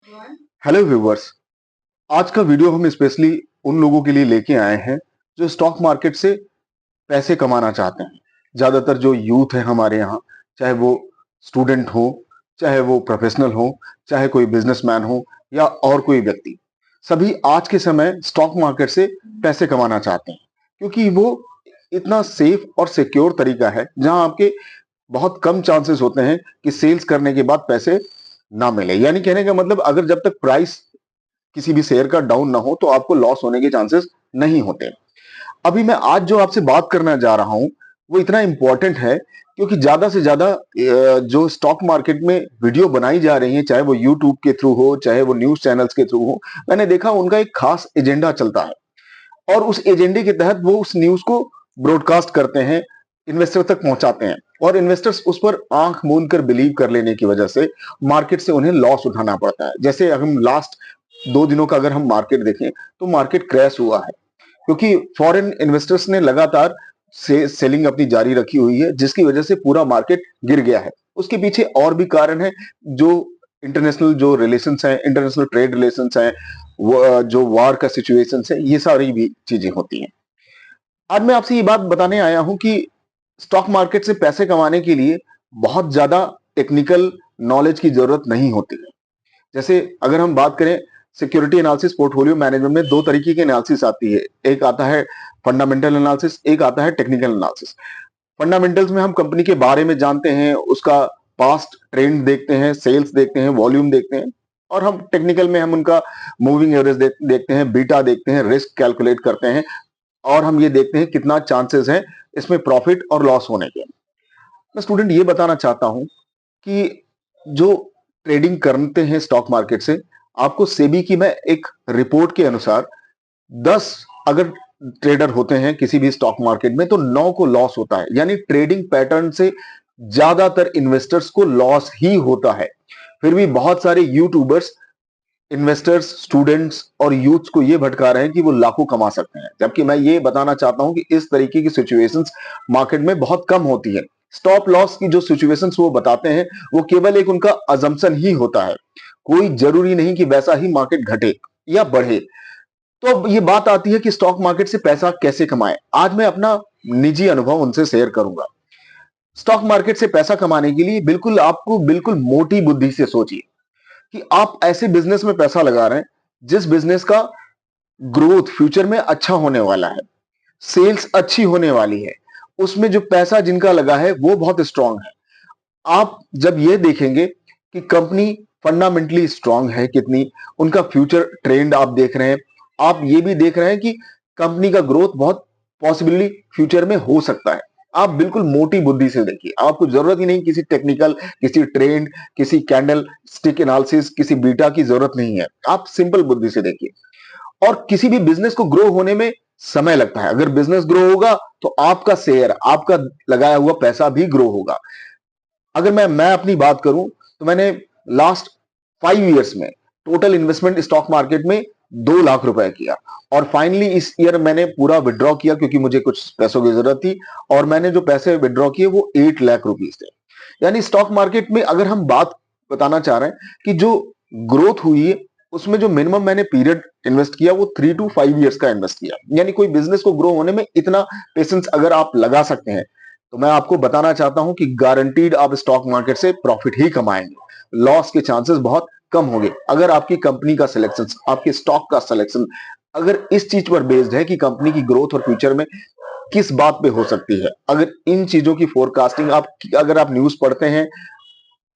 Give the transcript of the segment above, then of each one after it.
Hello viewers. आज का video हम स्पेशली उन लोगों के लिए लेके आए हैं जो स्टॉक मार्केट से पैसे कमाना चाहते हैं। ज्यादातर जो यूथ है हमारे यहाँ, चाहे वो स्टूडेंट हो, चाहे वो प्रोफेशनल हो, चाहे कोई बिजनेसमैन हो या और कोई व्यक्ति, सभी आज के समय स्टॉक मार्केट से पैसे कमाना चाहते हैं, क्योंकि वो इतना सेफ और सिक्योर तरीका है जहां आपके बहुत कम चांसेस होते हैं कि सेल्स करने के बाद पैसे ना मिले। यानी कहने का मतलब, अगर जब तक प्राइस किसी भी शेयर का डाउन ना हो तो आपको लॉस होने के चांसेस नहीं होते। अभी मैं आज जो आपसे बात करना जा रहा हूं वो इतना इंपॉर्टेंट है क्योंकि ज्यादा से ज्यादा जो स्टॉक मार्केट में वीडियो बनाई जा रही है, चाहे वो यूट्यूब के थ्रू हो, चाहे वो न्यूज चैनल्स के थ्रू हो, मैंने देखा उनका एक खास एजेंडा चलता है और उस एजेंडे के तहत वो उस न्यूज को ब्रॉडकास्ट करते हैं, इन्वेस्टर तक पहुंचाते हैं और इन्वेस्टर्स उस पर आंख मूंद कर बिलीव कर लेने की वजह से मार्केट से उन्हें लॉस उठाना पड़ता है। जैसे हम लास्ट 2 दिनों का अगर हम मार्केट देखें तो मार्केट क्रैश हुआ है क्योंकि फॉरेन इन्वेस्टर्स ने लगातार से सेलिंग अपनी जारी रखी हुई है, जिसकी वजह से पूरा मार्केट गिर गया है। उसके पीछे और भी कारण है, जो इंटरनेशनल जो रिलेशंस हैं, इंटरनेशनल ट्रेड रिलेशंस हैं, वो जो वार का सिचुएशन है, ये सारी भी चीजें होती हैं। आज मैं आपसे ये बात बताने आया हूं कि स्टॉक मार्केट से पैसे कमाने के लिए बहुत ज्यादा टेक्निकल नॉलेज की जरूरत नहीं होती है। जैसे अगर हम बात करें सिक्योरिटी एनालिसिस, पोर्टफोलियो मैनेजमेंट में दो तरीके की एनालिसिस आती है। एक आता है फंडामेंटल एनालिसिस, एक आता है टेक्निकल एनालिसिस। फंडामेंटल्स में हम कंपनी के बारे में जानते हैं, उसका पास्ट ट्रेंड देखते हैं, सेल्स देखते हैं, वॉल्यूम देखते हैं। और हम टेक्निकल में हम उनका मूविंग एवरेज देखते हैं, बीटा देखते हैं, रिस्क कैलकुलेट करते हैं और हम ये देखते हैं कितना चांसेस है इसमें प्रॉफिट और लॉस होने के। मैं स्टूडेंट ये बताना चाहता हूं कि जो ट्रेडिंग करते हैं स्टॉक मार्केट से, आपको सेबी की मैं एक रिपोर्ट के अनुसार 10 अगर ट्रेडर होते हैं किसी भी स्टॉक मार्केट में तो 9 को लॉस होता है। यानी ट्रेडिंग पैटर्न से ज्यादातर इन्वेस्टर्स को लॉस ही होता है। फिर भी बहुत सारे यूट्यूबर्स इन्वेस्टर्स, स्टूडेंट्स और यूथ्स को ये भटका रहे हैं कि वो लाखों कमा सकते हैं, जबकि मैं ये बताना चाहता हूं कि इस तरीके की सिचुएशंस मार्केट में बहुत कम होती है। स्टॉप लॉस की जो सिचुएशंस वो बताते हैं वो केवल एक उनका अजम्पशन ही होता है, कोई जरूरी नहीं कि वैसा ही मार्केट घटे या बढ़े। तो अब ये बात आती है कि स्टॉक मार्केट से पैसा कैसे कमाएं। आज मैं अपना निजी अनुभव उनसे शेयर करूंगा। स्टॉक मार्केट से पैसा कमाने के लिए बिल्कुल मोटी बुद्धि से सोचिए कि आप ऐसे बिजनेस में पैसा लगा रहे हैं जिस बिजनेस का ग्रोथ फ्यूचर में अच्छा होने वाला है, सेल्स अच्छी होने वाली है, उसमें जो पैसा जिनका लगा है वो बहुत स्ट्रांग है। आप जब ये देखेंगे कि कंपनी फंडामेंटली स्ट्रांग है कितनी, उनका फ्यूचर ट्रेंड आप देख रहे हैं, आप ये भी देख रहे हैं कि कंपनी का ग्रोथ बहुत पॉसिबली फ्यूचर में हो सकता है। आप बिल्कुल मोटी बुद्धि से देखिए, आपको जरूरत ही नहीं किसी टेक्निकल, किसी ट्रेंड, किसी कैंडल स्टिक एनालिसिस, किसी बीटा की जरूरत नहीं है। आप सिंपल बुद्धि से देखिए। और किसी भी बिजनेस को ग्रो होने में समय लगता है। अगर बिजनेस ग्रो होगा तो आपका शेयर, आपका लगाया हुआ पैसा भी ग्रो होगा। अगर मैं अपनी बात करूं तो मैंने लास्ट 5 इयर्स में टोटल इन्वेस्टमेंट स्टॉक मार्केट में 2 लाख रुपए किया और फाइनली इस ईयर मैंने पूरा विड्रॉ किया क्योंकि मुझे कुछ पैसों की जरूरत थी और मैंने जो पैसे विड्रॉ किए वो 8 लाख रुपीज थे। यानी स्टॉक मार्केट में अगर हम बात बताना चाह रहे हैं कि जो ग्रोथ हुई है उसमें जो मिनिमम मैंने पीरियड इन्वेस्ट किया वो 3 to 5 इयर्स का इन्वेस्ट किया। यानी कोई बिजनेस को ग्रो होने में इतना पेशेंस अगर आप लगा सकते हैं तो मैं आपको बताना चाहता हूं कि गारंटीड आप स्टॉक मार्केट से प्रॉफिट ही कमाएंगे, लॉस के चांसेस बहुत कम होंगे। अगर आपकी कंपनी का सिलेक्शन, आपके स्टॉक का सिलेक्शन अगर इस चीज पर बेस्ड है कि कंपनी की ग्रोथ और फ्यूचर में किस बात पे हो सकती है, अगर इन चीजों की फोरकास्टिंग आप, अगर आप न्यूज पढ़ते हैं,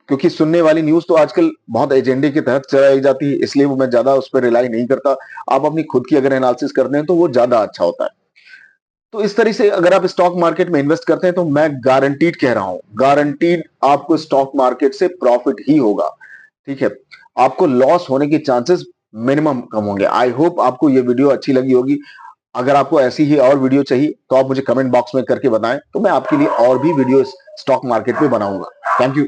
क्योंकि सुनने वाली न्यूज तो आजकल बहुत एजेंडे के तहत चलाई जाती है, इसलिए वो मैं ज्यादा उस पर रिलाई नहीं करता। आप अपनी खुद की अगर एनालिसिस करते हैं तो वो ज्यादा अच्छा होता है। तो इस तरह से अगर आप स्टॉक मार्केट में इन्वेस्ट करते हैं तो मैं गारंटीड कह रहा हूं, गारंटीड आपको स्टॉक मार्केट से प्रॉफिट ही होगा। ठीक है, आपको लॉस होने के चांसेस मिनिमम कम होंगे। आई होप आपको ये वीडियो अच्छी लगी होगी। अगर आपको ऐसी ही और वीडियो चाहिए तो आप मुझे कमेंट बॉक्स में करके बताएं, तो मैं आपके लिए और भी वीडियो स्टॉक मार्केट पे बनाऊंगा। Thank you.